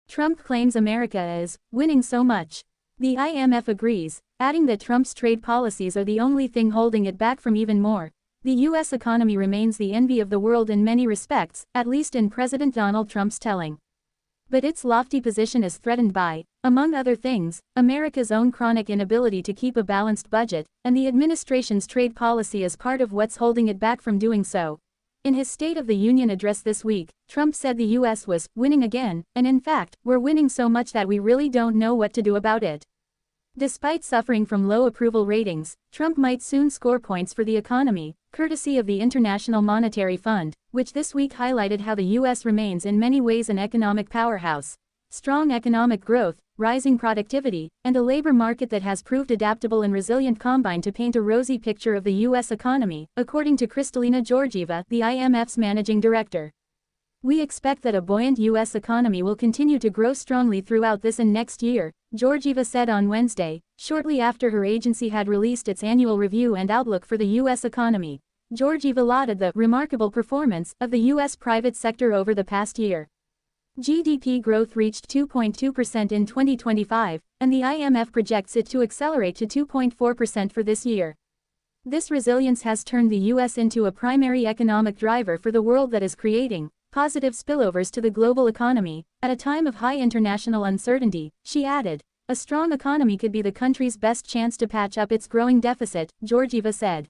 Trump claims America is winning so much. The IMF agrees, adding that Trump's trade policies are the only thing holding it back from even more. The U.S. economy remains the envy of the world in many respects, at least in President Donald Trump's telling. But its lofty position is threatened by, among other things, America's own chronic inability to keep a balanced budget, and the administration's trade policy is part of what's holding it back from doing so. In his State of the Union address this week, Trump said the U.S. was winning again, and in fact, we're winning so much that we really don't know what to do about it. Despite suffering from low approval ratings, Trump might soon score points for the economy, courtesy of the International Monetary Fund, which this week highlighted how the U.S. remains in many ways an economic powerhouse. Strong economic growth, rising productivity, and a labor market that has proved adaptable and resilient combine to paint a rosy picture of the U.S. economy, according to Kristalina Georgieva, the IMF's managing director. We expect that a buoyant U.S. economy will continue to grow strongly throughout this and next year, Georgieva said on Wednesday, shortly after her agency had released its annual review and outlook for the U.S. economy. Georgieva lauded the remarkable performance of the U.S. private sector over the past year. GDP growth reached 2.2% in 2025, and the IMF projects it to accelerate to 2.4% for this year. This resilience has turned the U.S. into a primary economic driver for the world that is creating positive spillovers to the global economy. At a time of high international uncertainty, she added, a strong economy could be the country's best chance to patch up its growing deficit, Georgieva said.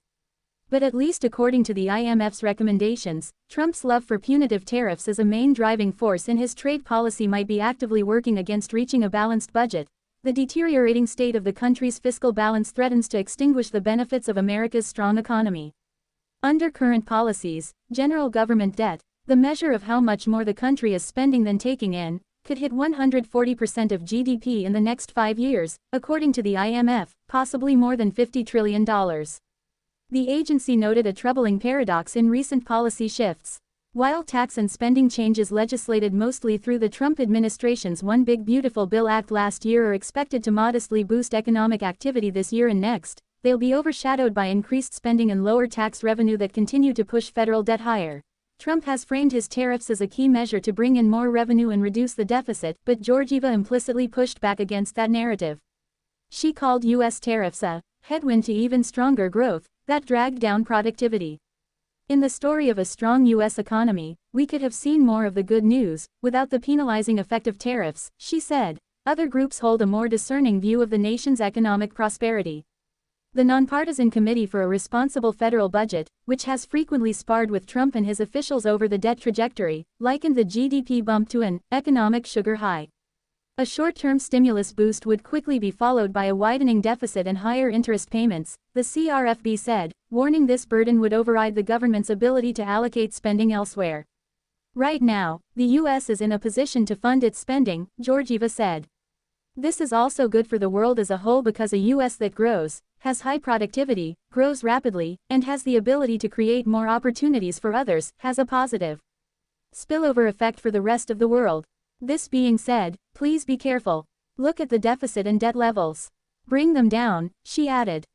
But at least according to the IMF's recommendations, Trump's love for punitive tariffs as a main driving force in his trade policy might be actively working against reaching a balanced budget. The deteriorating state of the country's fiscal balance threatens to extinguish the benefits of America's strong economy. Under current policies, general government debt, the measure of how much more the country is spending than taking in, could hit 140% of GDP in the next 5 years, according to the IMF, possibly more than $50 trillion. The agency noted a troubling paradox in recent policy shifts. While tax and spending changes legislated mostly through the Trump administration's One Big Beautiful Bill Act last year are expected to modestly boost economic activity this year and next, they'll be overshadowed by increased spending and lower tax revenue that continue to push federal debt higher. Trump has framed his tariffs as a key measure to bring in more revenue and reduce the deficit, but Georgieva implicitly pushed back against that narrative. She called U.S. tariffs a headwind to even stronger growth that dragged down productivity. In the story of a strong U.S. economy, we could have seen more of the good news, without the penalizing effect of tariffs, she said. Other groups hold a more discerning view of the nation's economic prosperity. The Nonpartisan Committee for a Responsible Federal Budget, which has frequently sparred with Trump and his officials over the debt trajectory, likened the GDP bump to an economic sugar high. A short-term stimulus boost would quickly be followed by a widening deficit and higher interest payments, the CRFB said, warning this burden would override the government's ability to allocate spending elsewhere. Right now, the U.S. is in a position to fund its spending, Georgieva said. This is also good for the world as a whole because a U.S. that grows, has high productivity, grows rapidly, and has the ability to create more opportunities for others, has a positive spillover effect for the rest of the world. This being said, please be careful. Look at the deficit and debt levels. Bring them down, she added.